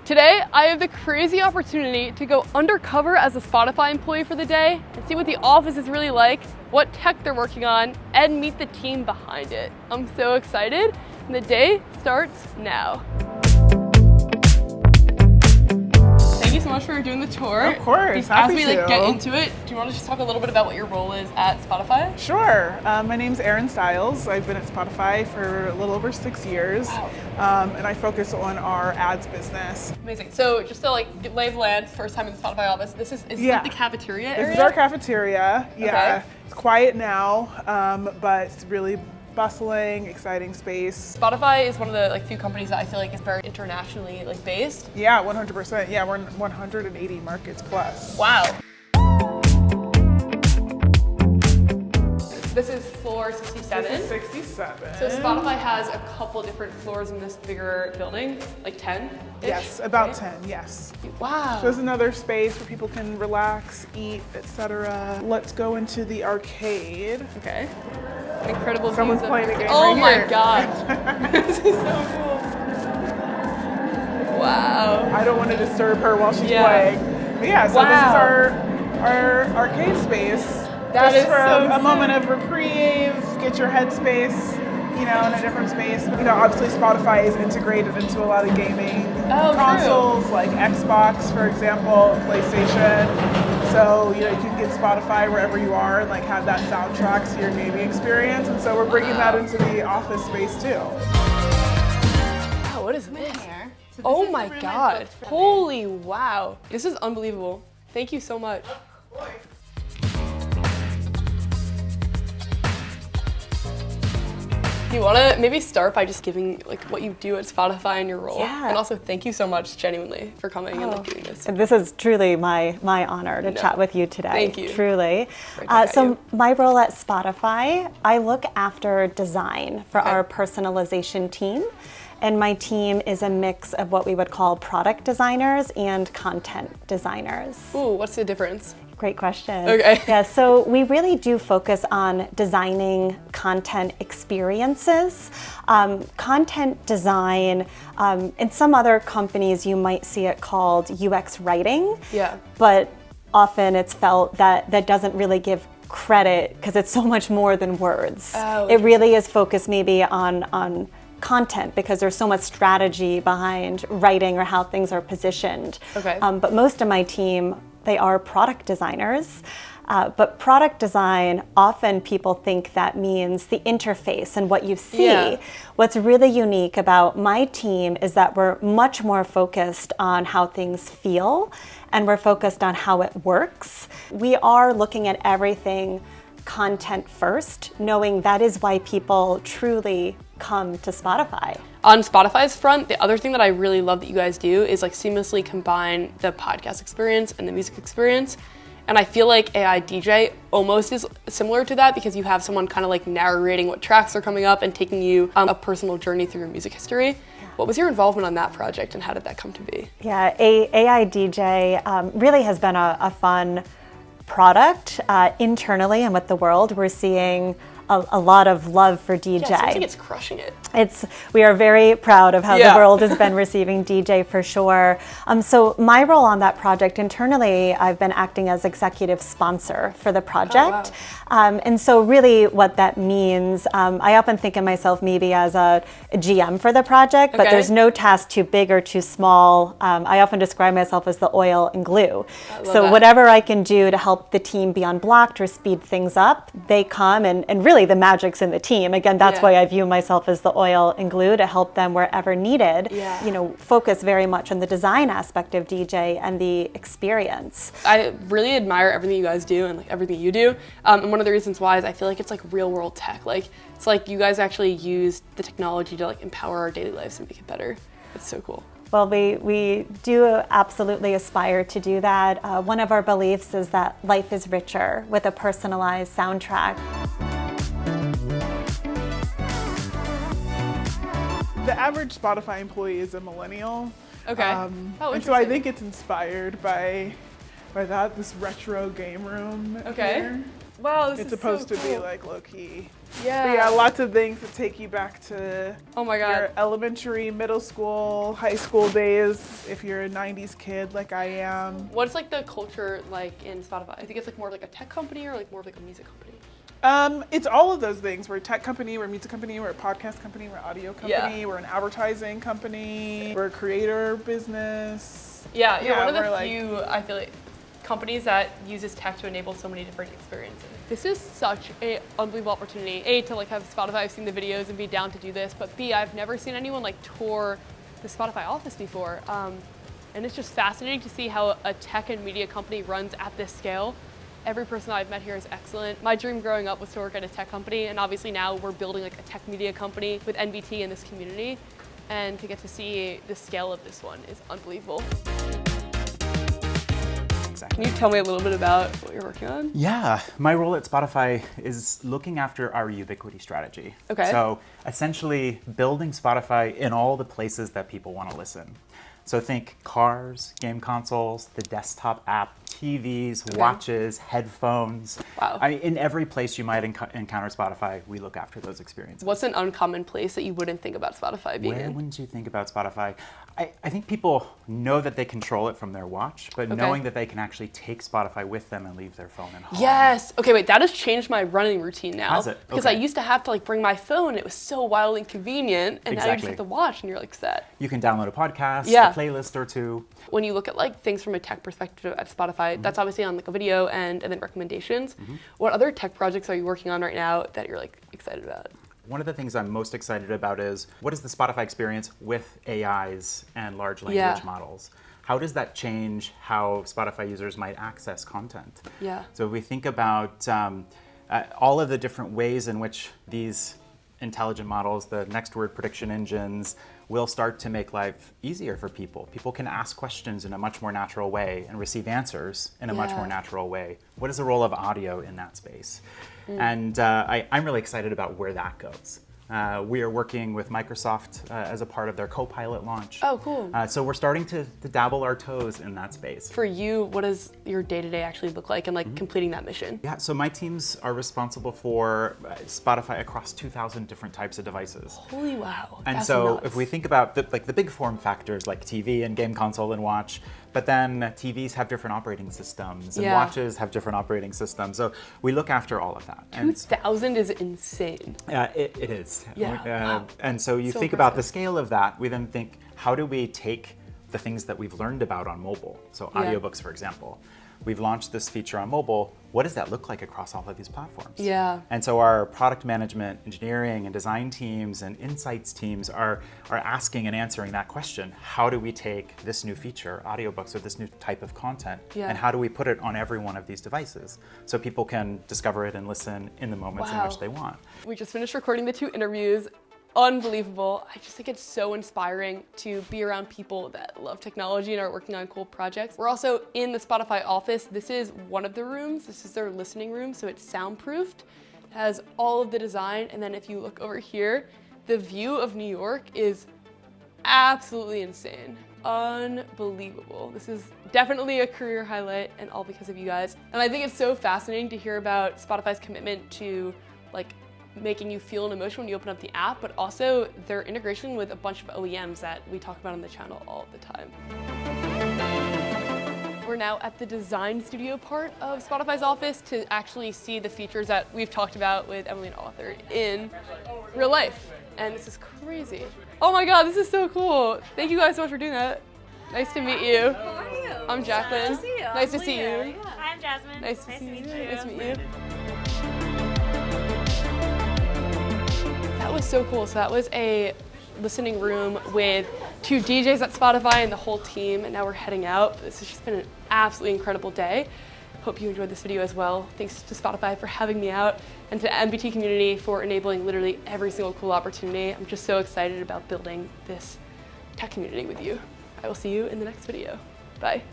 Today, I have the crazy opportunity to go undercover as a Spotify employee for the day and see what the office is really like, what tech they're working on, and meet the team behind it. I'm so excited, and the day starts now. Thank you so much for doing the tour. Of course, As we get into it, do you want to just talk a little bit about what your role is at Spotify? Sure. My name's Erin Stiles. I've been at Spotify for a little over 6 years, and I focus on our ads business. Amazing. So just to lay of land, first time in the Spotify office, this is the cafeteria area? This is our cafeteria. Yeah. Okay. It's quiet now, but it's really bustling, exciting space. Spotify is one of the few companies that I feel like is very internationally based. Yeah, 100%. Yeah, we're in 180 markets plus. Wow. This is floor 67. This is 67. So Spotify has a couple different floors in this bigger building, like 10? Yes, about 10, yes. Wow. So there's another space where people can relax, eat, etc. Let's go into the arcade. Okay. Incredible views. Someone's playing a game Oh right my god. This is so cool. Wow. I don't want to disturb her while she's playing. But yeah, so this is our arcade space. That just is for so a moment of reprieve, get your headspace, in a different space. Obviously Spotify is integrated into a lot of gaming consoles, like Xbox, for example, PlayStation. So, you can get Spotify wherever you are and have that soundtrack to your gaming experience. And so we're bringing that into the office space too. Wow, what is this? So oh my god. Holy wow. This is unbelievable. Thank you so much. Do you want to maybe start by just giving what you do at Spotify and your role? Yeah. And also thank you so much genuinely for coming and doing this. This is truly my honor to chat with you today. Thank you. Truly. So my role at Spotify, I look after design for our personalization team. And my team is a mix of what we would call product designers and content designers. Ooh, what's the difference? Great question. Okay. Yeah, so we really do focus on designing content experiences. Content design, in some other companies you might see it called UX writing. Yeah. But often it's felt that that doesn't really give credit because it's so much more than words. Oh, it really is focused maybe on content because there's so much strategy behind writing or how things are positioned. Okay. But most of my team, they are product designers. But product design, often people think that means the interface and what you see. Yeah. What's really unique about my team is that we're much more focused on how things feel and we're focused on how it works. We are looking at everything content first, knowing that is why people truly come to Spotify. On Spotify's front, the other thing that I really love that you guys do is seamlessly combine the podcast experience and the music experience. And I feel like AI DJ almost is similar to that because you have someone kind of narrating what tracks are coming up and taking you on a personal journey through your music history. Yeah. What was your involvement on that project and how did that come to be? Yeah, AI DJ really has been a fun product internally and with the world. We're seeing a lot of love for DJ. Yeah, it seems like it's crushing it. We are very proud of how the world has been receiving DJ for sure. So my role on that project internally, I've been acting as executive sponsor for the project. Oh, wow. And so really what that means, I often think of myself maybe as a GM for the project, but there's no task too big or too small. I often describe myself as the oil and glue. So whatever I can do to help the team be unblocked or speed things up, they come and really the magic's in the team. Again, that's why I view myself as the oil and glue to help them wherever needed. Yeah. Focus very much on the design aspect of DJ and the experience. I really admire everything you guys do and everything you do. And one of the reasons why is I feel like it's real world tech. It's you guys actually use the technology to empower our daily lives and make it better. It's so cool. Well, we do absolutely aspire to do that. One of our beliefs is that life is richer with a personalized soundtrack. The average Spotify employee is a millennial. Okay. And so I think it's inspired by this retro game room. Okay. Here. Wow, this it's is supposed so to cool. be like low key. Yeah. But yeah, lots of things that take you back to Oh my God. your elementary, middle school, high school days, if you're a 90s kid like I am. What's like the culture like in Spotify? I think it's like more of like a tech company or like more of like a music company. It's all of those things. We're a tech company, we're a music company, we're a podcast company, we're an audio company, Yeah. we're an advertising company, we're a creator business. Yeah, you're one of we're the few, I feel like, companies that uses tech to enable so many different experiences. This is such an unbelievable opportunity. A, to like have Spotify, I've seen the videos and be down to do this, but B, I've never seen anyone like tour the Spotify office before. And it's just fascinating to see how a tech and media company runs at this scale. Every person that I've met here is excellent. My dream growing up was to work at a tech company, and obviously now we're building like a tech media company with NBT in this community. And to get to see the scale of this one is unbelievable. Can you tell me a little bit about what you're working on? Yeah, my role at Spotify is looking after our Ubiquiti strategy. Okay. So essentially building Spotify in all the places that people want to listen. So think cars, game consoles, the desktop app, TVs, watches, headphones. Wow. I mean, in every place you might encounter Spotify, we look after those experiences. What's an uncommon place that you wouldn't think about Spotify being Where in? wouldn't you think about Spotify? I think people know that they control it from their watch, but knowing that they can actually take Spotify with them and leave their phone at home. Yes. Okay, wait, that has changed my running routine now. Has it? Because Okay. I used to have to like bring my phone. It was so wildly inconvenient. And now you just Exactly. have to watch and you're like set. You can download a podcast, Yeah. a playlist or two. When you look at like things from a tech perspective at Spotify, that's obviously on like a video and then recommendations. What other tech projects are you working on right now that you're like excited about? One of the things I'm most excited about is what is the Spotify experience with AIs and large language models? How does that change how Spotify users might access content? Yeah. So if we think about all of the different ways in which these intelligent models, the next word prediction engines, will start to make life easier for people. People can ask questions in a much more natural way and receive answers in a much more natural way. What is the role of audio in that space? And I'm really excited about where that goes. We are working with Microsoft as a part of their Copilot launch. Oh, cool. So we're starting to dabble our toes in that space. For you, what does your day-to-day actually look like in like completing that mission? Yeah, so my teams are responsible for Spotify across 2,000 different types of devices. Holy wow. And That's so nuts. if we think about the big form factors like TV and game console and watch, but then TVs have different operating systems and watches have different operating systems. So we look after all of that. 2,000 is insane. It is. Yeah. Wow. And so you So think about the impressive. scale of that, we then think, how do we take the things that we've learned about on mobile? So audiobooks, for example. We've launched this feature on mobile. What does that look like across all of these platforms? Yeah. And so our product management, engineering, and design teams and insights teams are asking and answering that question. How do we take this new feature, audiobooks, or this new type of content, and how do we put it on every one of these devices so people can discover it and listen in the moments in which they want? We just finished recording the 2 interviews. Unbelievable. I just think it's so inspiring to be around people that love technology and are working on cool projects. We're also in the Spotify office. This is one of the rooms. This is their listening room, so it's soundproofed. It has all of the design, and then if you look over here, the view of New York is absolutely insane. Unbelievable. This is definitely a career highlight, and all because of you guys. And I think it's so fascinating to hear about Spotify's commitment to like making you feel an emotion when you open up the app, but also their integration with a bunch of OEMs that we talk about on the channel all the time. We're now at the design studio part of Spotify's office to actually see the features that we've talked about with Emily and Author in real life. And this is crazy. Oh my God, this is so cool. Thank you guys so much for doing that. Nice to meet you. How are you? I'm Jacklyn. Nice to see you. Nice to see you. Hi, I'm Jasmine. Nice to see you. Nice to meet you. That was so cool. So that was a listening room with 2 DJs at Spotify and the whole team, and now we're heading out. This has just been an absolutely incredible day. Hope you enjoyed this video as well. Thanks to Spotify for having me out and to the NBT community for enabling literally every single cool opportunity. I'm just so excited about building this tech community with you. I will see you in the next video. Bye.